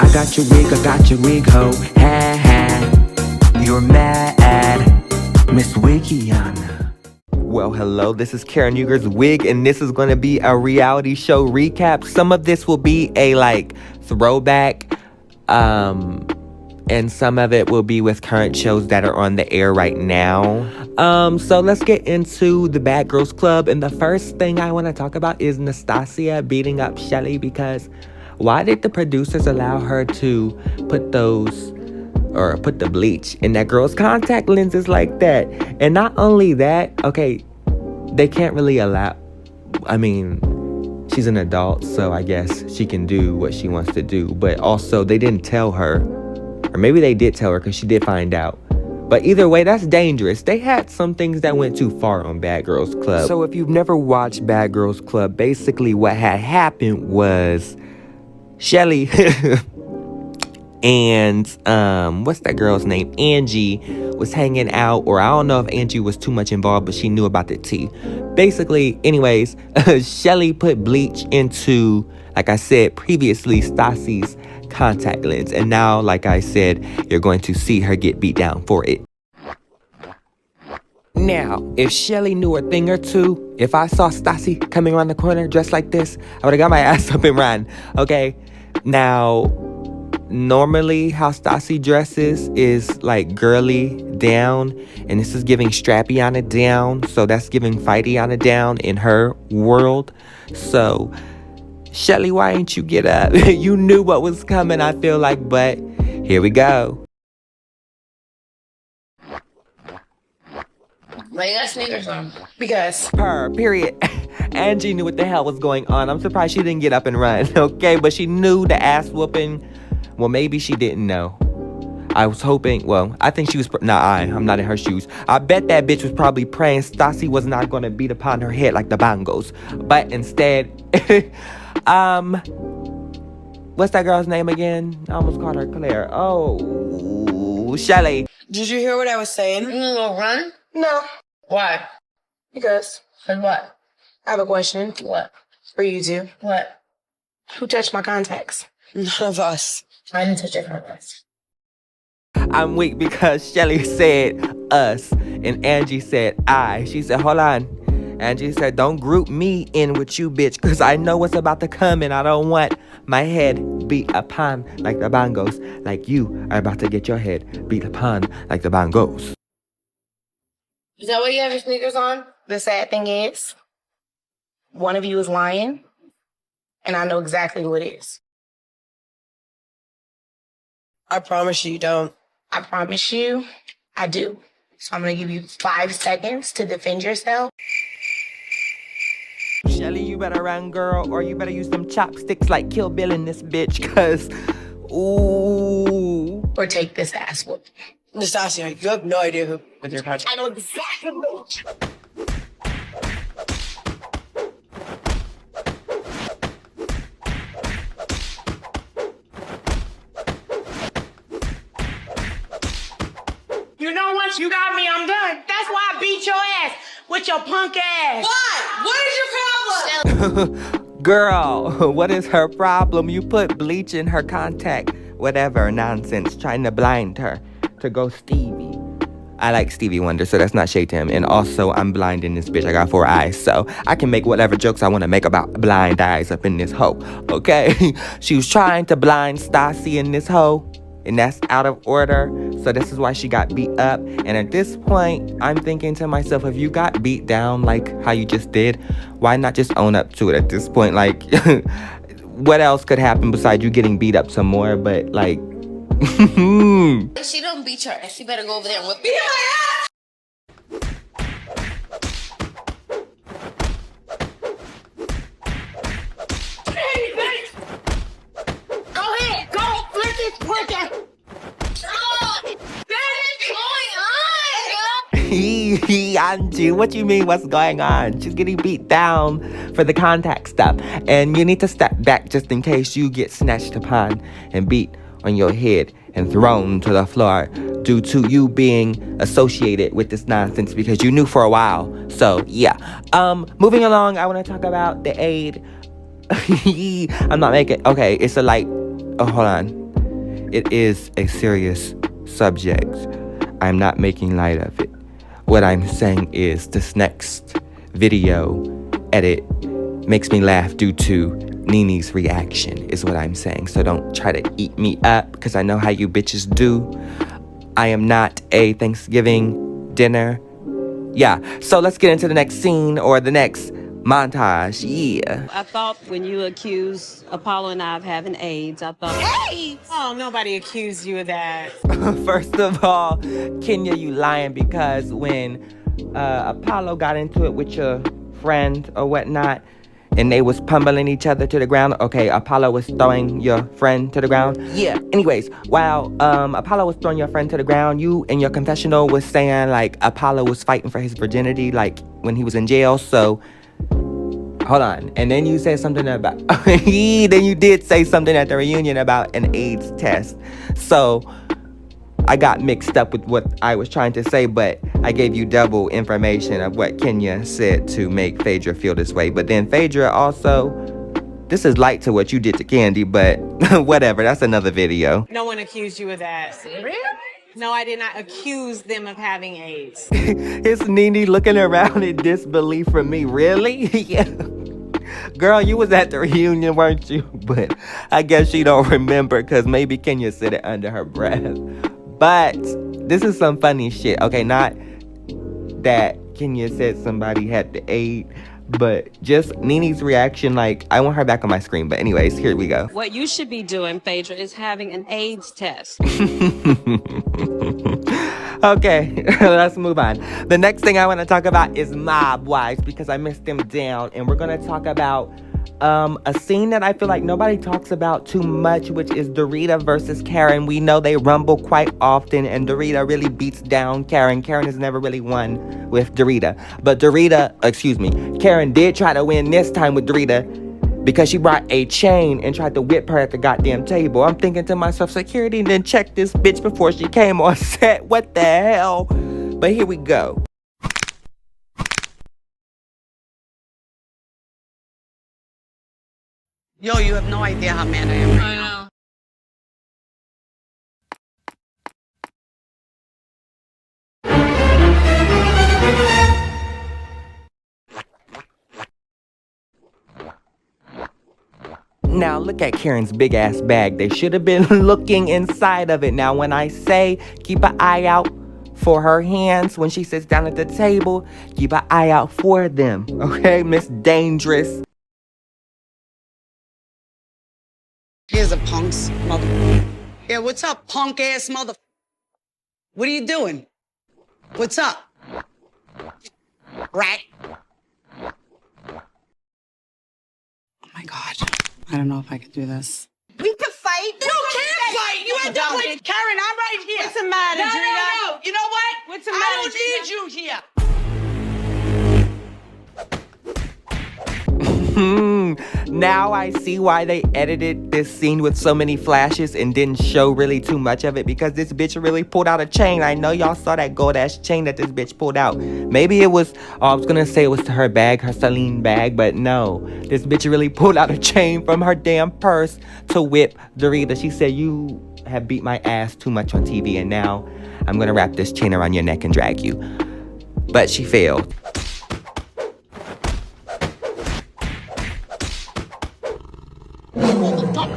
I got your wig, ho. Ha ha. You're mad, Miss Wigiana. Well, hello, this is Karenhugerswig, and this is going to be a reality show recap. Some of this will be a throwback, and some of it will be with current shows that are on the air right now. So let's get into the Bad Girls Club, and the first thing I want to talk about is Nastasia beating up Shelly, because why did the producers allow her to put the bleach in that girl's contact lenses like that? And not only that, okay, they can't really allow, she's an adult, so I guess she can do what she wants to do. But also, they didn't tell her, or maybe they did tell her because she did find out. But either way, that's dangerous. They had some things that went too far on Bad Girls Club. So if you've never watched Bad Girls Club, basically what had happened was Shelly and what's that girl's name? Angie was hanging out, or I don't know if Angie was too much involved, but she knew about the tea. Basically, anyways, Shelly put bleach into, like I said previously, Stassi's contact lens, and now, like I said, you're going to see her get beat down for it. Now, if Shelly knew a thing or two, if I saw Stassi coming around the corner dressed like this, I would have got my ass up and ran, okay? Now, normally how Stassi dresses is like girly down, and this is giving strappy-ana down, so that's giving fighty-ana down in her world. So, Shelly, why ain't you get up? You knew what was coming, I feel like, but here we go. Why you got sneakers on? Because Period. Angie knew what the hell was going on. I'm surprised she didn't get up and run, okay? But she knew the ass whooping. Well, maybe she didn't know. I was hoping, well, I think she was, I'm not in her shoes. I bet that bitch was probably praying Stassi was not going to beat upon her head like the bongos. But instead, what's that girl's name again? I almost called her Claire. Oh, Shelly. did you hear what I was saying? You gonna run? No. Why? Because For what? I have a question What? for you two. What? Who touched my contacts? None of us. I didn't touch your contacts. I'm weak because Shelly said us and Angie said I. She said, hold on. Angie said, don't group me in with you, bitch, because I know what's about to come and I don't want my head beat upon like the bongos, like you are about to get your head beat upon like the bongos. Is that why you have your sneakers on? The sad thing is, one of you is lying, and I know exactly who it is. I promise you don't. I promise you, I do. So I'm going to give you 5 seconds to defend yourself. Shelly, you better run, girl, or you better use them chopsticks like Kill Bill in this bitch, cause, ooh. Or take this ass whoop. Nastasia, you have no idea who with your contact. I know exactly who. You know, once you got me, I'm done. That's why I beat your ass with your punk ass. Why? What is your problem? Girl, what is her problem? You put bleach in her contact, whatever nonsense, trying to blind her to go Stevie. I like Stevie Wonder, so that's not shade to him. And also, I'm blind in this bitch. I got 4 eyes, so I can make whatever jokes I want to make about blind eyes up in this hoe, okay? She was trying to blind Stassi in this hoe, and that's out of order. So this is why she got beat up. And at this point, I'm thinking to myself, if you got beat down like how you just did, why not just own up to it at this point? Like, what else could happen besides you getting beat up some more? But like, If she don't beat your ass, you better go over there and whip her. Go ahead. Go. Flip this punk ass. Angie, what you mean what's going on? She's getting beat down for the contact stuff. And you need to step back just in case you get snatched upon and beat on your head and thrown to the floor due to you being associated with this nonsense because you knew for a while. So, yeah. Moving along, I want to talk about the aid. I'm not making... Okay, it's a light... Oh, hold on. it is a serious subject. I'm not making light of it. What I'm saying is this next video edit makes me laugh due to Nene's reaction is what I'm saying. So don't try to eat me up because I know how you bitches do. I am not a Thanksgiving dinner. Yeah, so let's get into the next scene or the next montage. Yeah. I thought when you accused Apollo and I of having AIDS, I thought... AIDS? Oh, nobody accused you of that. First of all, Kenya, you lying because when Apollo got into it with your friend or whatnot, and they was pummeling each other to the ground. Okay, Apollo was throwing your friend to the ground. Yeah. Anyways, while Apollo was throwing your friend to the ground, you in your confessional was saying like Apollo was fighting for his virginity, like when he was in jail. So hold on. And then you said something about then you did say something at the reunion about an AIDS test. So I got mixed up with what I was trying to say, but I gave you double information of what Kenya said to make Phaedra feel this way. But then Phaedra also, this is light to what you did to Candy, but whatever, that's another video. No one accused you of that. Really? No, I did not accuse them of having AIDS. It's Nene looking around in disbelief from me. Really? Yeah. Girl, you was at the reunion, weren't you? But I guess she don't remember because maybe Kenya said it under her breath. But this is some funny shit. Okay, not that Kenya said somebody had the AIDS, but just Nene's reaction. Like, I want her back on my screen. But anyways, here we go. What you should be doing, Phaedra, is having an AIDS test. Okay, let's move on. The next thing I want to talk about is Mob Wives because I missed them down. And we're going to talk about a scene that I feel like nobody talks about too much, which is Dorita versus Karen. We know they rumble quite often, and Dorita really beats down Karen. Karen has never really won with Dorita. But Karen did try to win this time with Dorita because she brought a chain and tried to whip her at the goddamn table. I'm thinking to myself, security didn't check this bitch before she came on set. What the hell? But here we go. Yo, you have no idea how mad I am right now. Now look at Karen's big ass bag. They should have been looking inside of it. Now when I say keep an eye out for her hands when she sits down at the table, keep an eye out for them. Okay, Miss Dangerous. Here's a punk's mother. Yeah, what's up, punk ass mother? What are you doing? What's up? Rat. Oh my God. I don't know if I could do this. We can fight. You can't fight. You ain't done with Karen. I'm right here. What's the matter, Drina? No. You know what? What's the matter, I don't Drina? need you here. Now I see why they edited this scene with so many flashes and didn't show really too much of it, because this bitch really pulled out a chain. I know y'all saw that gold ass chain that this bitch pulled out. Maybe it was, I was gonna say it was to her bag, her Celine bag, but no. This bitch really pulled out a chain from her damn purse to whip Dorita. She said, you have beat my ass too much on TV and now I'm gonna wrap this chain around your neck and drag you. But she failed.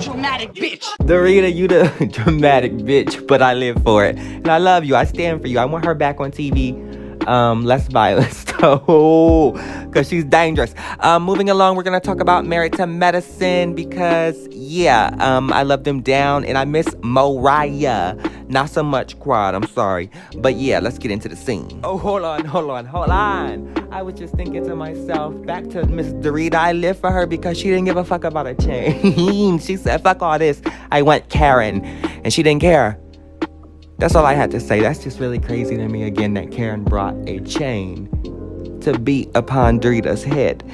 Dramatic bitch. Dorita, you the dramatic bitch, but I live for it. And I love you. I stand for you. I want her back on TV. Less violence, though, because she's dangerous. Moving along, we're going to talk about Married to Medicine because, yeah, I love them down. And I miss Mariah. Not so much Quad, I'm sorry. But, yeah, let's get into the scene. Oh, hold on. I was just thinking to myself, back to Miss Dorita. I live for her because she didn't give a fuck about a chain. She said, fuck all this. I want Karen. And she didn't care. That's all I had to say. That's just really crazy to me again that Karen brought a chain to beat upon Dorita's head.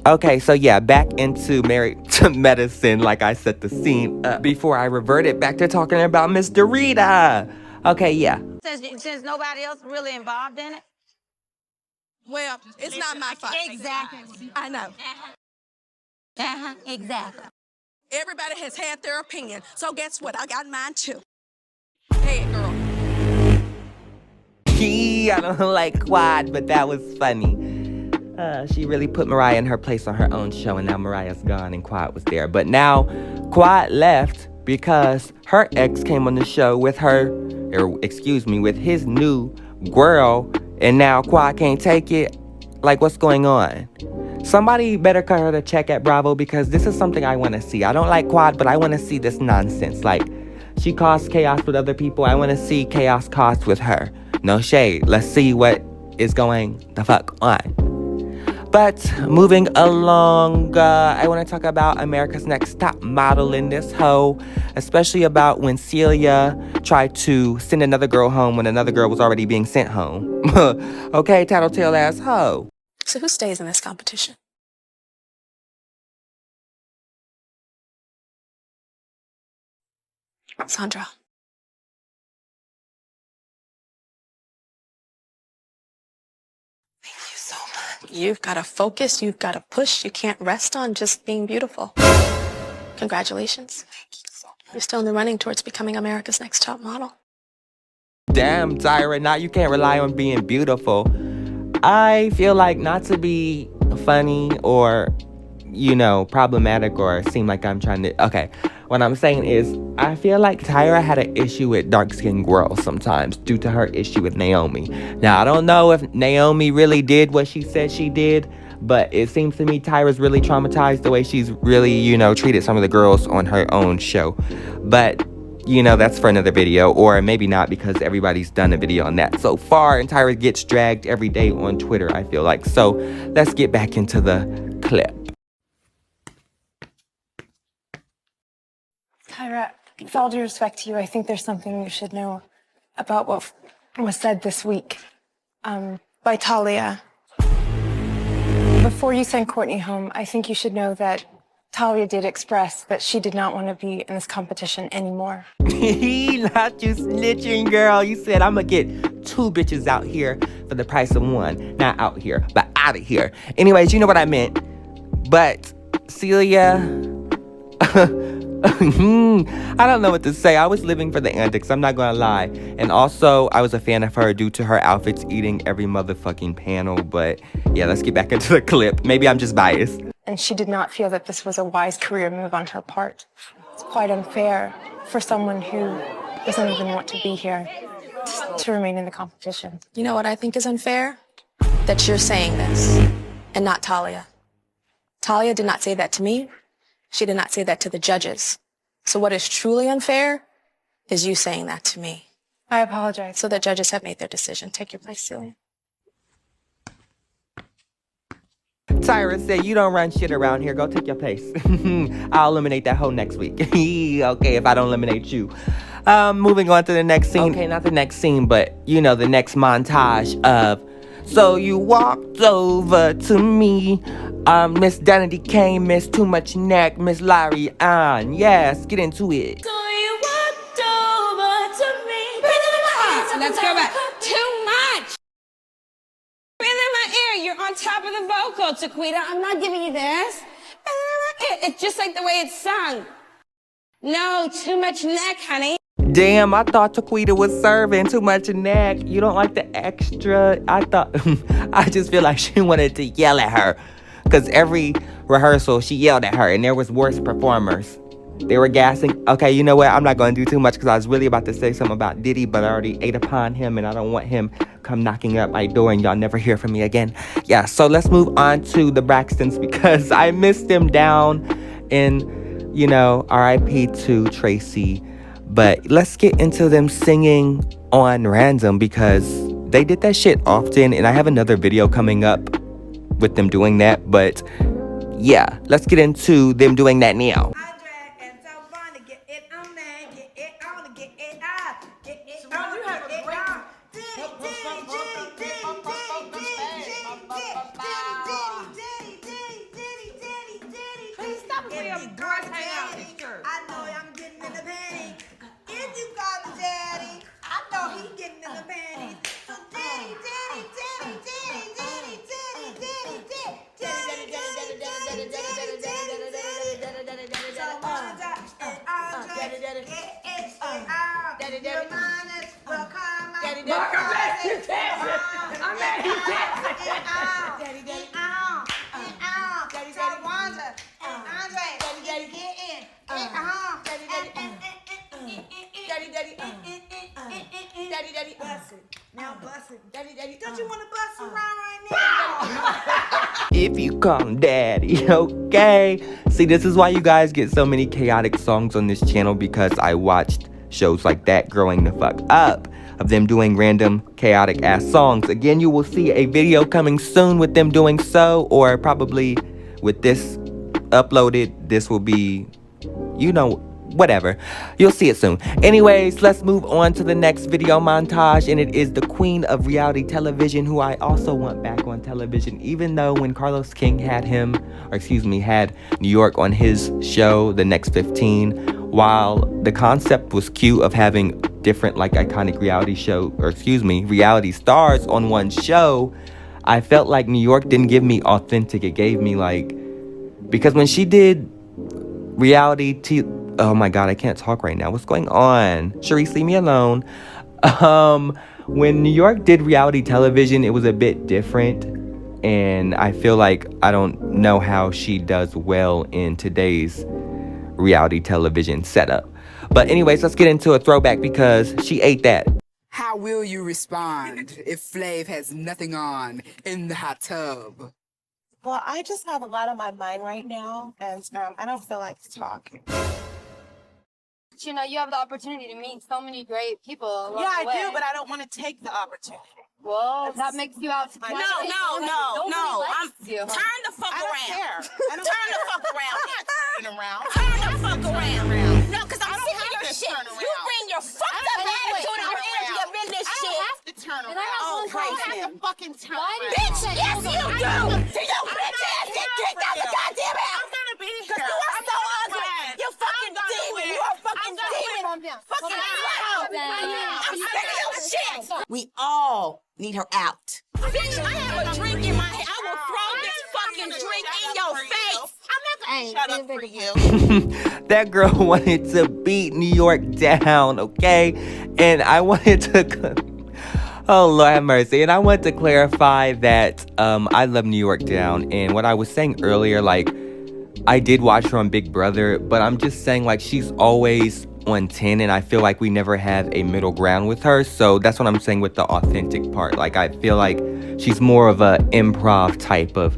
Okay, so yeah, back into Married to Medicine, like I set the scene up before I reverted back to talking about Miss Dorita. Okay, yeah. Since nobody else really involved in it? Well, it's not my fault. Exactly. I know. Exactly. Everybody has had their opinion. So guess what? I got mine too. Hey, girl. I don't like Quad, but that was funny. She really put Mariah in her place on her own show, and now Mariah's gone and Quad was there. But now Quad left because her ex came on the show with with his new girl, and now Quad can't take it. Like, what's going on? Somebody better cut her the check at Bravo, because this is something I want to see. I don't like Quad, but I want to see this nonsense. Like, she caused chaos with other people. I want to see chaos caused with her. No shade. Let's see what is going the fuck on. But moving along, I want to talk about America's Next Top Model in this hoe, especially about when Celia tried to send another girl home when another girl was already being sent home. Okay, tattletale ass hoe. So who stays in this competition? Sandra. Thank you so much. You've got to focus. You've got to push. You can't rest on just being beautiful. Congratulations. Thank you so much. You're still in the running towards becoming America's Next Top Model. Damn, Tyra, now you can't rely on being beautiful. I feel like, not to be funny or, problematic or seem like I'm trying to... Okay, what I'm saying is, I feel like Tyra had an issue with dark-skinned girls sometimes due to her issue with Naomi. Now, I don't know if Naomi really did what she said she did, but it seems to me Tyra's really traumatized the way she's really, treated some of the girls on her own show. But... that's for another video, or maybe not, because everybody's done a video on that so far, and Tyra gets dragged every day on Twitter, I feel like. So let's get back into the clip. Tyra, with all due respect to you, I think there's something you should know about what was said this week by Talia. Before you sent Courtney home, I think you should know that Talia did express that she did not want to be in this competition anymore. Not you snitching, girl. You said, I'm gonna get 2 bitches out here for the price of 1. Not out here, but out of here. Anyways, you know what I meant. But Celia, I don't know what to say. I was living for the antics, I'm not gonna lie. And also, I was a fan of her due to her outfits eating every motherfucking panel. But yeah, let's get back into the clip. Maybe I'm just biased. And she did not feel that this was a wise career move on her part. It's quite unfair for someone who doesn't even want to be here to remain in the competition. You know what I think is unfair? That you're saying this, and not Talia. Talia did not say that to me. She did not say that to the judges. So what is truly unfair is you saying that to me. I apologize. So the judges have made their decision. Take your place, Celia. Tyra said, you don't run shit around here. Go take your place. I'll eliminate that hoe next week. Okay, if I don't eliminate you. Moving on to the next scene. Okay, not the next scene, but, the next montage of... So you walked over to me. Miss Danity came, Miss Too Much Neck, Miss Larry on. Yes, get into it. So you walked over to me. Let's go back. Too much. Breathe in my ear. You're on top of the vocal, Taquita. I'm not giving you this. It's just like the way it's sung. No, too much neck, honey. Damn, I thought Taquita was serving too much neck. You don't like the extra? I just feel like she wanted to yell at her. Because every rehearsal, she yelled at her, and there was worse performers. They were gassing. Okay, you know what? I'm not going to do too much because I was really about to say something about Diddy, but I already ate upon him, and I don't want him come knocking at my door and y'all never hear from me again. Yeah, so let's move on to the Braxtons because I missed them down in, R.I.P. to Tracy. But let's get into them singing on random because they did that shit often, and I have another video coming up with them doing that. But yeah, let's get into them doing that now. daddy. Daddy, daddy. Daddy, daddy. I'm at you, Daddy, daddy. Daddy, daddy. Wanda. Andre. Daddy, daddy. Get in. Daddy, daddy. Daddy, daddy. Daddy, daddy. Bust it. Now bust it. Daddy, daddy. Don't you want to bust around right now? If you call him daddy, okay? See, this is why you guys get so many chaotic songs on this channel, because I watched shows like that growing the fuck up of them doing random chaotic ass songs. Again, you will see a video coming soon with them doing so, or probably with this uploaded, this will be, you know, whatever. You'll see it soon. Anyways, let's move on to the next video montage, and it is the queen of reality television, who I also want back on television, even though when Carlos King had him, or excuse me, had New York on his show, The Next 15, while the concept was cute of having different like iconic reality show, or excuse me, reality stars on one show, I felt like New York didn't give me authentic. It gave me like, because when she did reality oh my god, I can't talk right now. What's going on? Sharice, leave me alone. When New York did reality television, it was a bit different, and I feel like I don't know how she does well in today's reality television setup. But anyways, let's get into a throwback because she ate that. How will you respond if Flav has nothing on in the hot tub? Well, I just have a lot on my mind right now, and I don't feel like talking. You know, you have the opportunity to meet so many great people along Yeah, I the way. do, but I don't want to take the opportunity. Well, that makes you out to No, no. Turn the fuck I don't care. Turn the fuck around. Turn around. Turn the fuck around. No, because I'm sick of your shit. turn You around. bring your fucked up attitude and energy up in this shit. I don't have to turn around. And I have one I question. don't have to fucking turn around. Bitch, yes you do. Do you bitch ass get kicked out the goddamn house? I'm gonna be Because here. you are I'm so gonna ugly. win. You fucking I'm gonna demon. win. You are fucking I'm gonna demon. win. Fucking I'm sick of your shit. We all need her out. Bitch, I have a drink in my hand. I will throw this fucking drink in your face. Shut up for you. That girl wanted to beat New York down, okay? And I wanted to... Oh, Lord have mercy. And I want to clarify that I love New York down. And what I was saying earlier, like, I did watch her on Big Brother, but I'm just saying, like, she's always on 10, and I feel like we never have a middle ground with her. So that's what I'm saying with the authentic part. Like, I feel like she's more of a improv type of,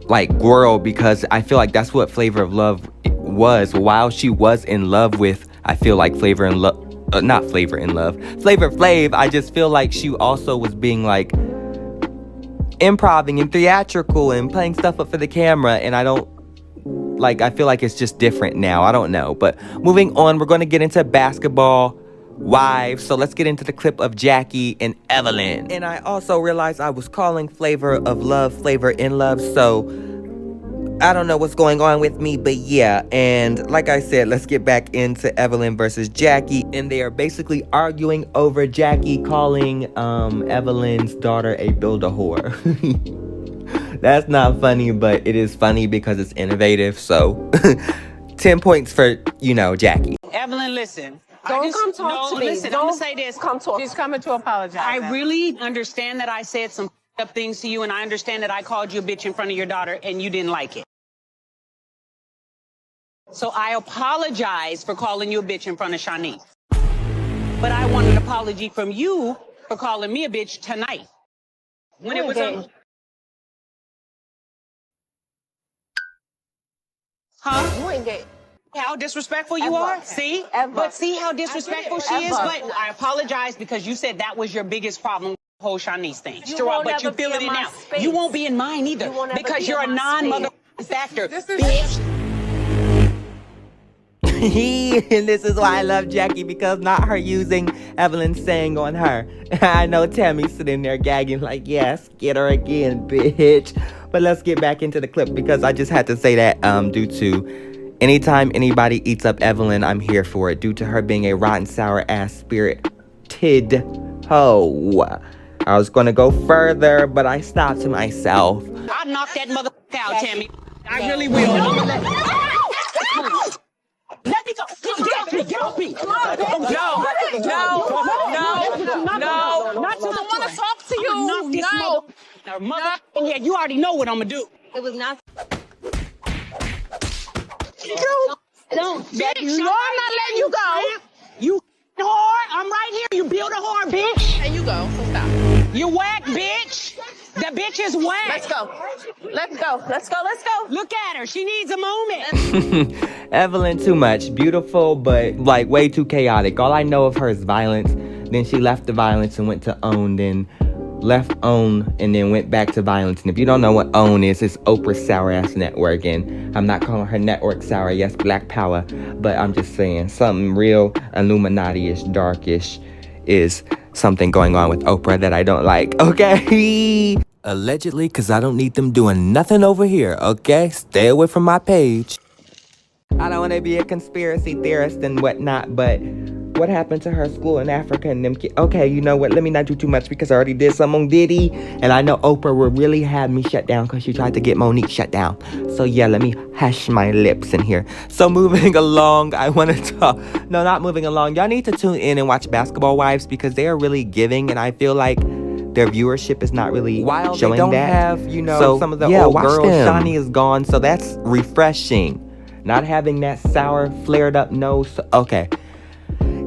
like, girl, because I feel like that's what Flavor of Love was. While she was in love with, I feel like Flavor Flav, I just feel like she also was being like improving and theatrical and playing stuff up for the camera, and I feel like it's just different now. I don't know. But moving on, we're going to get into basketball wives. So let's get into the clip of Jackie and Evelyn. And I also realized I was calling Flavor of Love Flavor in Love, so I don't know what's going on with me, but yeah. And like I said, let's get back into Evelyn versus Jackie. And they are basically arguing over Jackie calling Evelyn's daughter a build-a-whore. That's not funny, but it is funny because it's innovative. So 10 points for, you know, Jackie. Evelyn, listen. Don't come talk to me. Listen, Don't I'm going to say this. come talk. She's coming to apologize. I really understand that I said some up things to you, and I understand that I called you a bitch in front of your daughter, and you didn't like it. So I apologize for calling you a bitch in front of Shanice. But I want an apology from you for calling me a bitch tonight. When it was Huh? You ain't gay. How disrespectful you Ever. are? See? Ever. But see how disrespectful she is? Ever. But I apologize because you said that was your biggest problem with the whole Shanice thing. You won't But you ever feel be it in in my now. space. You won't be in mine either. You won't ever Because be you're a in my non-mother space. factor. This is Bitch. And this is why I love Jackie, because not her using Evelyn's saying on her. I know Tammy's sitting there gagging like, yes, get her again, bitch. But let's get back into the clip because I just had to say that due to anytime anybody eats up Evelyn, I'm here for it. Due to her being a rotten, sour ass spirited hoe. I was going to go further, but I stopped myself. I'll knock that mother out, Tammy. I really will. Let me go. Not to want to talk to you. knock this mother. Yeah, you already know what I'm gonna do. It was not. Don't. Bitch, no, I'm not letting you go. You whore. I'm right here. You build a whore, bitch. And you go. So stop. You whack, bitch. That bitch is whack. Let's go. Let's go. Let's go. Let's go. Look at her. She needs a moment. Evelyn, too much. Beautiful, but like way too chaotic. All I know of her is violence. Then she left the violence and went to OWN, then left OWN and then went back to violence. And if you don't know what OWN is, it's Oprah's sour ass network. And I'm not calling her network sour. Yes, Black Power. But I'm just saying something real Illuminati-ish, darkish is something going on with Oprah that I don't like. Okay? Allegedly, because I don't need them doing nothing over here. Okay? Stay away from my page. I don't want to be a conspiracy theorist and whatnot, but what happened to her school in Africa and them kids? Okay, you know what? Let me not do too much because I already did some on Diddy. And I know Oprah will really have me shut down because she tried to get Monique shut down. So yeah, let me hush my lips in here. So moving along, I want to talk. No, not moving along. Y'all need to tune in and watch Basketball Wives because they are really giving. And I feel like their viewership is not really While showing they don't that. have, you know, so, some of the yeah, old watch girls. them. Shawnee is gone, so that's refreshing. Not having that sour, flared up nose. Okay.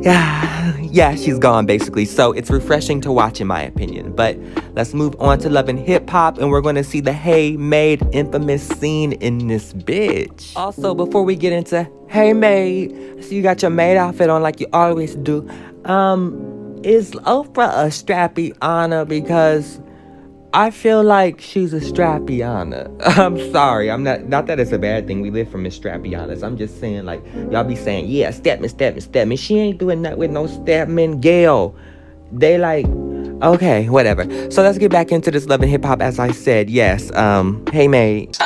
Yeah, she's gone basically. So it's refreshing to watch in my opinion. But let's move on to Love and Hip Hop, and we're going to see the Hey Maid infamous scene in this bitch. Also, before we get into Hey Maid, so you got your maid outfit on like you always do. Is Oprah a strappy Anna? Because I feel like she's a Strappiana. I'm sorry. I'm not that it's a bad thing. We live for Miss Strappianas. I'm just saying, like, y'all be saying, yeah, Stepman. She ain't doing nothing with no Stepman Gail. They like, okay, whatever. So let's get back into this Love and Hip Hop. As I said, yes. Hey, Maid.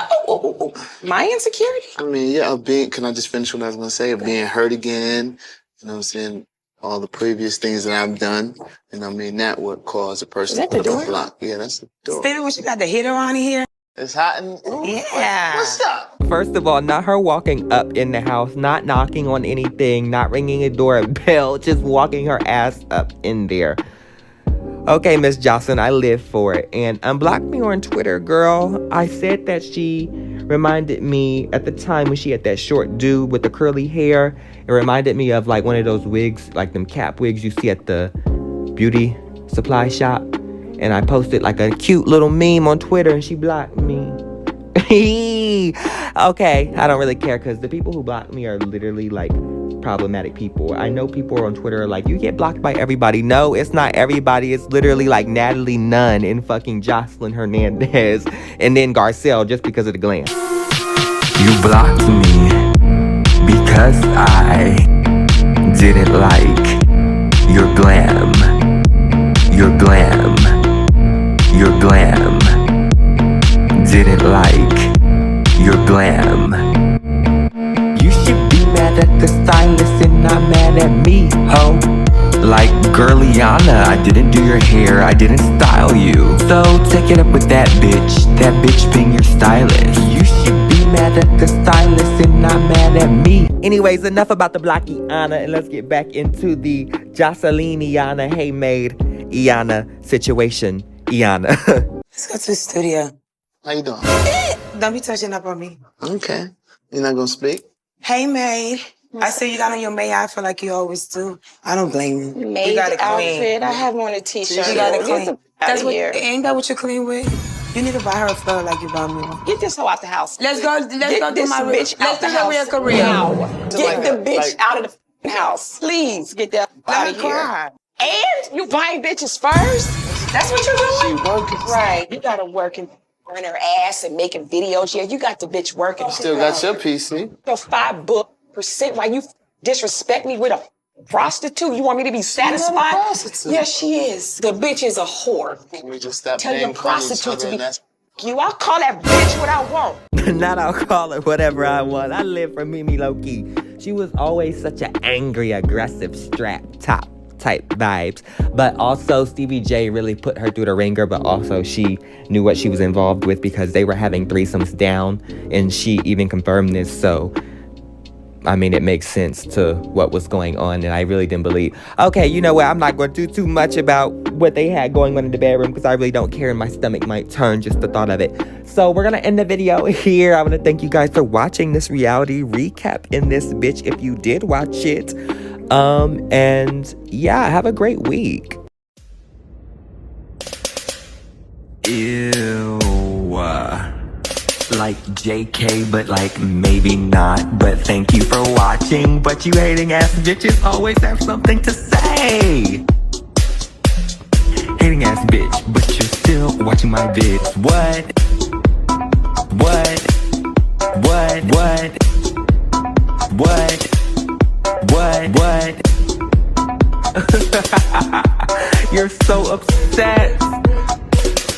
My insecurity? I mean, yeah, can I just finish what I was going to say? Of being hurt again, you know what I'm saying? All the previous things that I've done, and I mean, that would cause a person Is that the door? block. Yeah, that's the door. Stevie, what you got the heater on here? It's hot and Yeah. What's up? First of all, not her walking up in the house, not knocking on anything, not ringing a doorbell, just walking her ass up in there. Okay, Miss Jocelyn, I live for it. And unblock me on Twitter, girl. I said that she reminded me at the time when she had that short dude with the curly hair. It reminded me of like one of those wigs, like them cap wigs you see at the beauty supply shop. And I posted like a cute little meme on Twitter and she blocked me. Okay, I don't really care because the people who block me are literally like problematic people. I know people on Twitter are like, you get blocked by everybody. No, it's not everybody. It's literally like Natalie Nunn and fucking Jocelyn Hernandez and then Garcelle just because of the glam. You blocked me because I didn't like your glam. Your glam. Your glam. Didn't like your glam. You should be mad at the stylist and not mad at me, ho. Like Girliana, I didn't do your hair, I didn't style you. So take it up with that bitch being your stylist. You should be mad at the stylist and not mad at me. Anyways, enough about the blocky Anna, and let's get back into the Jocelyn Iana, Hey Maid Iana situation. Iana. Let's go to the studio. How you doing? Don't be touching up on me. Okay. You're not gonna speak? Hey, maid. I see you got on your maid outfit like you always do. I don't blame you. Maid you got it clean. outfit. I have on a t-shirt. You got it clean. That's what. Ain't that what you clean with? You need to buy her a flower like you bought me one. Get this hoe out the house. Let's go do my real. Bitch Let's do out the her real house. career. Now. Like Get the bitch like- out of the house. Please get that out Let of me here. cry. And you buying bitches first? That's what you're doing? She working. Right. You got her working on her ass and making videos. Yeah, you got the bitch working. Still got your PC. Your 5% why you disrespect me with a prostitute? You want me to be satisfied? prostitute. Yes, she is. The bitch is a whore. We just stop Tell your being funny each prostitute other to be and that's you. I'll call that bitch what I want. Not I'll call it whatever I want. I live for Mimi low-key. She was always such an angry, aggressive, strap top type vibes. But also Stevie J really put her through the ringer, but also she knew what she was involved with because they were having threesomes down and she even confirmed this. So I mean, it makes sense to what was going on, and I really didn't believe. Okay, you know what? I'm not going to do too much about what they had going on in the bedroom because I really don't care, and my stomach might turn just the thought of it. So we're gonna end the video here. I want to thank you guys for watching this reality recap in this bitch if you did watch it. And yeah, have a great week. Ew. Like JK, but like maybe not. But thank you for watching. But you hating ass bitches always have something to say. Hating ass bitch, but you're still watching my vids. What? You're so upset.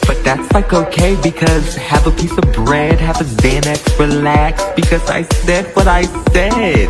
But that's like okay, because have a piece of bread, have a Xanax, relax, because I said what I said.